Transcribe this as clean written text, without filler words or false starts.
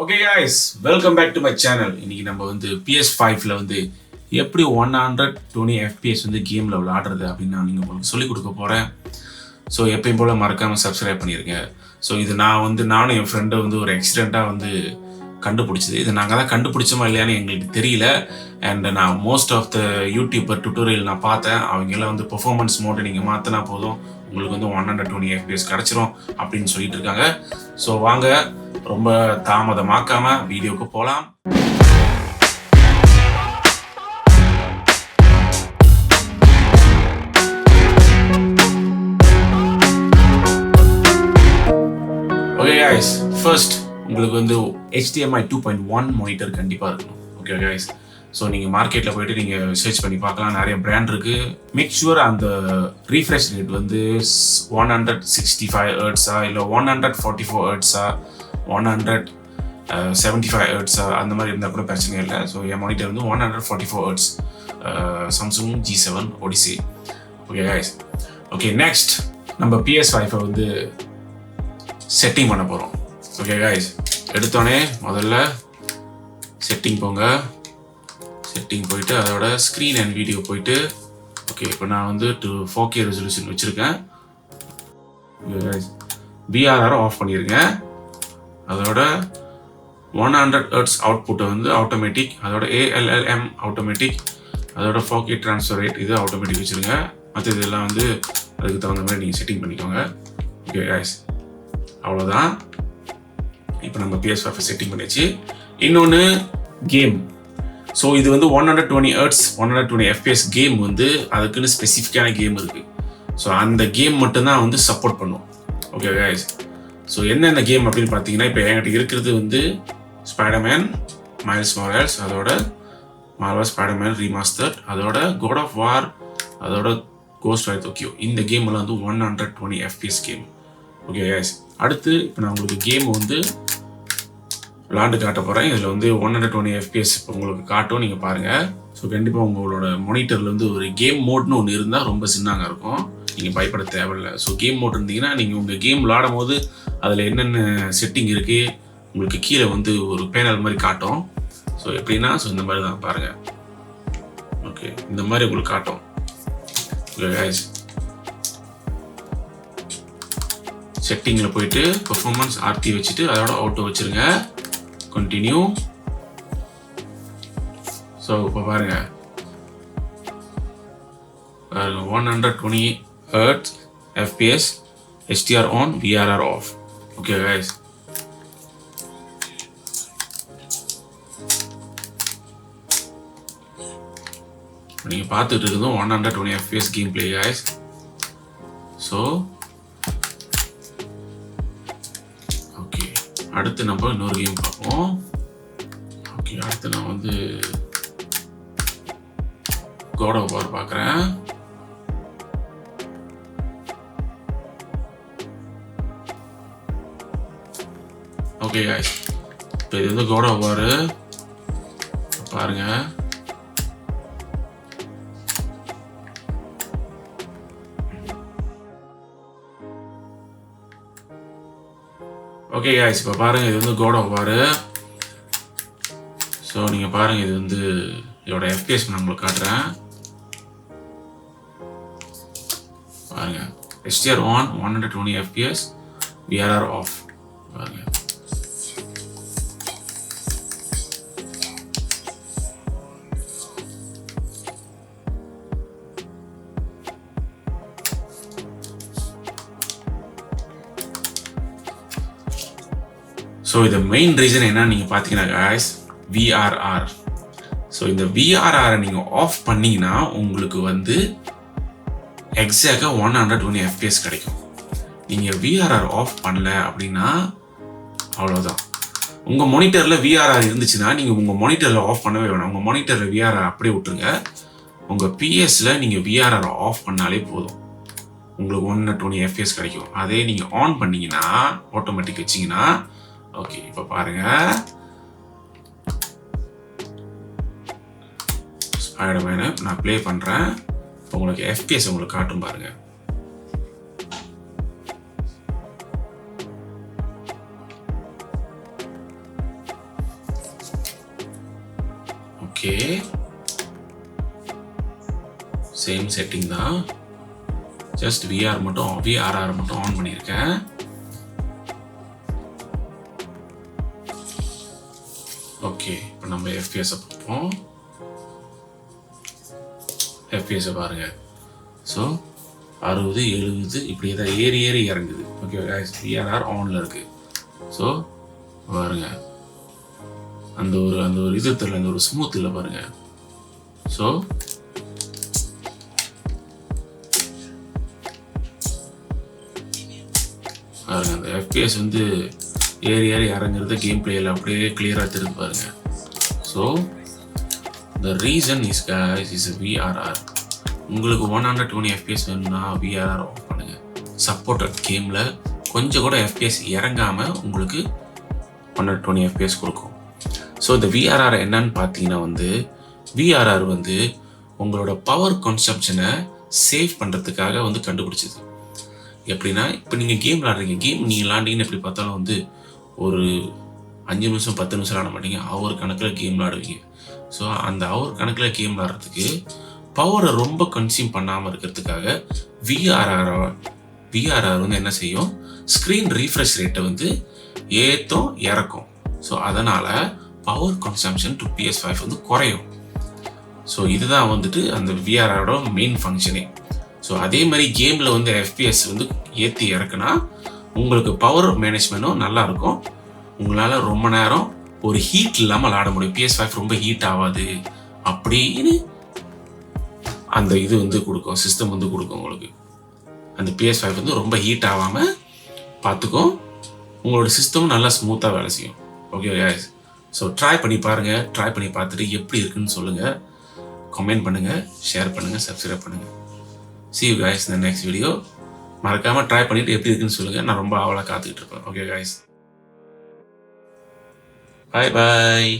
Okay guys, welcome back to my channel. இன்னைக்கு நம்ம வந்து PS5ல வந்து எப்படி 120 FPS வந்து கேம்ல விளையாடுறது அப்படின்னு நான் உங்களுக்கு சொல்லிக் கொடுக்க போறேன். ஸோ எப்பயும் போல மறக்காம சப்ஸ்கிரைப் பண்ணிருங்க. ஸோ இது நானும் என் ஃப்ரெண்டை வந்து ஒரு ஆக்சிடென்ட்டாக வந்து கண்டுபிடிச்சது. இது நாங்கள் தான் கண்டுபிடிச்சோமா இல்லையான்னு எங்களுக்கு தெரியல. அண்ட் நான் most of the YouTuber tutorial நான் பார்த்தேன். அவங்க எல்லாம் வந்து பெர்ஃபார்மன்ஸ் மோட்டை நீங்கள் மாற்றினா போதும் உங்களுக்கு வந்து 120 FPS கிடச்சிரும் அப்படின்னு சொல்லிட்டு இருக்காங்க. ஸோ வாங்க ரொம்ப தாமதமாக்காம வீடியோக்கு போகலாம். ஓகே கைஸ், ஃபர்ஸ்ட் உங்களுக்கு வந்து HDMI 2.1 மானிட்டர் கண்டிப்பாக இருக்கணும். ஓகே கைஸ், ஸோ நீங்கள் மார்க்கெட்டில் போயிட்டு நீங்கள் சர்ச் பண்ணி பார்க்கலாம். நிறைய பிராண்ட் இருக்குது. மேக் ஷுவர் அந்த ரீஃப்ரெஷ் ரேட் வந்து 165 ஹெர்ட்ஸா இல்லை 144 ஹெர்ட்ஸா 175 ஹெர்ட்ஸா அந்த மாதிரி இருந்தால் கூட பிரச்சனை இல்லை. ஸோ என் மானிட்டர் வந்து 144 hertz Samsung G7 Odyssey. Okay guys, okay next நம்ம PS5 வந்து செட்டிங் பண்ண போகிறோம். ஓகே கைஸ், எடுத்தோடனே முதல்ல செட்டிங் போங்க. செட்டிங் போயிட்டு அதோட ஸ்க்ரீன் அண்ட் வீடியோ போயிட்டு ஓகே இப்போ நான் வந்து 4K ரெசல்யூஷன் வச்சுருக்கேன். VRR ஆஃப் பண்ணியிருக்கேன். அதோட 100 ஹெர்ட்ஸ் அவுட்புட்டை வந்து ஆட்டோமேட்டிக், அதோட ALLM ஆட்டோமேட்டிக், அதோட 4K ட்ரான்ஸ்ஃபர் ரேட் இது ஆட்டோமேட்டிக் வச்சுருங்க. மற்ற இதெல்லாம் வந்து அதுக்கு தகுந்த மாதிரி நீங்கள் செட்டிங் பண்ணிக்கோங்க. ஓகே கைஸ், அவ்வளோதான். இப்போ நம்ம PS5 செட்டிங் பண்ணியாச்சு. இன்னொன்று கேம். ஸோ இது வந்து 120 ஹெர்ட்ஸ் 120 FPS கேம் வந்து அதுக்குன்னு ஸ்பெசிஃபிக்கான கேம் இருக்குது. ஸோ அந்த கேம் மட்டும்தான் வந்து சப்போர்ட் பண்ணும். ஓகே கைஸ், ஸோ என்னென்ன கேம் அப்படின்னு பார்த்தீங்கன்னா இப்போ என்கிட்ட இருக்கிறது வந்து ஸ்பைடர்மேன் மைல்ஸ் மொரால்ஸ், அதோட மார்வல் ஸ்பைடர்மேன் ரீமாஸ்டர்ட், அதோட God of War, அதோட கோஸ்ட் ரைட் டோக்கியோ. இந்த கேம் எல்லாம் வந்து 120 FPS கேம். ஓகே கைஸ், அடுத்து இப்போ நான் உங்களுக்கு கேம் வந்து விளாண்டு காட்ட போகிறேன். இதில் வந்து 120 FPS இப்போ உங்களுக்கு காட்டும், நீங்கள் பாருங்கள். ஸோ கண்டிப்பாக உங்களோட மானிட்டரில் வந்து ஒரு கேம் மோட்னு ஒன்று இருந்தால் ரொம்ப சின்னதாக இருக்கும். நீங்கள் பயப்பட தேவையில்லை. ஸோ கேம் மோட் இருந்தீங்கன்னா நீங்கள் உங்கள் கேம் விளாடும் போது அதில் என்னென்ன செட்டிங் இருக்குது உங்களுக்கு கீழே வந்து ஒரு பேனல் மாதிரி காட்டும். ஸோ எப்படின்னா இந்த மாதிரி தான் பாருங்கள். ஓகே, இந்த மாதிரி உங்களுக்கு காட்டும். ஓகே கைஸ், செட்டிங்கில் போயிட்டு பெர்ஃபார்மன்ஸ் RT வச்சுட்டு அதோட அவுட்டோ வச்சுருங்க. கண்டினியூ. ஸோ இப்போ பாருங்க 120 hertz FPS, HDR on, VRR off. Okay guys, நீங்கள் பார்த்துட்டு இருக்கிறதும் 120 FPS game play guys. So okay, அடுத்து நம்ம இன்னொரு கேம் பார்ப்போம். ஓகே, அடுத்து நான் வந்து God of War பார்க்குறேன். ஓகே கைஸ், இப்போ இது வந்து God of War பாருங்க. ஓகே கைஸ், இப்போ பாருங்கள் இது வந்து God of War. ஸோ நீங்கள் பாருங்கள், இது வந்து இதோட FPS நான் உங்களுக்கு காட்டுறேன். பாருங்கள், HDR on 120 FPS, VRR off. பாருங்கள், ஸோ இது மெயின் ரீசன் என்ன நீங்கள் பார்த்தீங்கன்னா guys, VRR. ஸோ இந்த VRR நீங்கள் ஆஃப் பண்ணிங்கன்னா உங்களுக்கு வந்து எக்ஸாக்டாக 120 FPS கிடைக்கும். நீங்கள் VRR ஆஃப் பண்ணல அப்படின்னா அவ்வளோதான். உங்கள் மானிட்டரில் VRR இருந்துச்சுன்னா நீங்கள் உங்கள் மானிட்டரில் ஆஃப் பண்ணவே வேணாம். உங்கள் மானிட்டரில் VRR அப்படியே விட்டுருங்க. உங்கள் PSல நீங்கள் VRR ஆஃப் பண்ணாலே போதும், உங்களுக்கு 120 FPS கிடைக்கும். அதே நீங்கள் ஆன் பண்ணிங்கன்னா ஆட்டோமேட்டிக் வச்சிங்கன்னா ஓகே, இப்போ பாருங்க ஸ்பைடர்மேனை நான் ப்ளே பண்ணுறேன். உங்களுக்கு FPS உங்களுக்கு காட்டும் பாருங்க. ஓகே, சேம் செட்டிங் தான், ஜஸ்ட் விஆர்ஆர் மட்டும் ஆன் பண்ணியிருக்கேன். ஓகே, இப்போ நம்ம எஃப்பிஎஸ் பார்ப்போம். எஃப்பிஎஸ் பாருங்க. ஸோ 60, 70 இப்படி தான் ஏறி இறங்குது. ஓகே கைஸ், விஆர்ஆர் ஆன்ல இருக்கு. ஸோ பாருங்க, அந்த ஒரு இது தெரியல, அந்த ஒரு ஸ்மூத் இல்லை பாருங்க. ஸோ பாருங்க, அந்த எஃப்பிஎஸ் வந்து ஏறி இறங்குறது கேம் பிளேயில் அப்படியே கிளியராக தெரிஞ்சு பாருங்க. So the reason is VRR. உங்களுக்கு 120 FPS வேணும்னா விஆர்ஆர் ஆஃப் பண்ணுங்க. சப்போர்ட்டட் கேமில் கொஞ்சம் கூட FPS இறங்காமல் உங்களுக்கு 120 FPS கொடுக்கும். ஸோ இந்த விஆர்ஆர் என்னன்னு பார்த்தீங்கன்னா வந்து, விஆர்ஆர் வந்து உங்களோட பவர் கன்சப்ஷனை சேவ் பண்ணுறதுக்காக வந்து கண்டுபிடிச்சிது. எப்படின்னா, இப்போ நீங்கள் கேம் விளாட்றீங்க, கேம் நீங்கள் விளாண்டிங்கன்னு எப்படி பார்த்தாலும் வந்து ஒரு 5 நிமிஷம் 10 நிமிஷம் விளாட மாட்டீங்க, ஹவர் கணக்கில் கேம் விளாடுவீங்க. ஸோ அந்த ஹவர் கணக்கில் கேம் விளாட்றதுக்கு பவரை ரொம்ப கன்சியூம் பண்ணாமல் இருக்கிறதுக்காக விஆர்ஆர் வந்து என்ன செய்யும், ஸ்க்ரீன் ரீஃப்ரெஷ் ரேட்டை வந்து ஏற்றும் இறக்கும். ஸோ அதனால் பவர் கன்சம்ஷன் டு PS5 வந்து குறையும். ஸோ இதுதான் வந்துட்டு அந்த விஆர்ஆரோட மெயின் ஃபங்க்ஷனே. ஸோ அதே மாதிரி கேமில் வந்து எஃப்பிஎஸ் வந்து ஏற்றி இறக்குனா உங்களுக்கு பவர் மேனேஜ்மெண்ட்டும் நல்லாயிருக்கும். உங்களால் ரொம்ப நேரம் ஒரு ஹீட் இல்லாமல் விளாட முடியும். PS5 ரொம்ப ஹீட் ஆகாது அப்படின்னு அந்த இது வந்து கொடுக்கும், சிஸ்டம் வந்து கொடுக்கும் உங்களுக்கு. அந்த PS5 வந்து ரொம்ப ஹீட் ஆகாமல் பார்த்துக்கும், உங்களோட சிஸ்டமும் நல்லா ஸ்மூத்தாக வேலை செய்யும். ஓகே கைஸ், ஸோ ட்ரை பண்ணி பாருங்கள். ட்ரை பண்ணி பார்த்துட்டு எப்படி இருக்குன்னு சொல்லுங்கள், கமெண்ட் பண்ணுங்கள், ஷேர் பண்ணுங்கள், சப்ஸ்கிரைப் பண்ணுங்கள். See you guys in the next video. மறக்காமல் ட்ரை பண்ணிவிட்டு எப்படி இருக்குன்னு சொல்லுங்கள். நான் ரொம்ப ஆவலாக காத்துக்கிட்டு இருப்பேன். Okay guys, bye bye.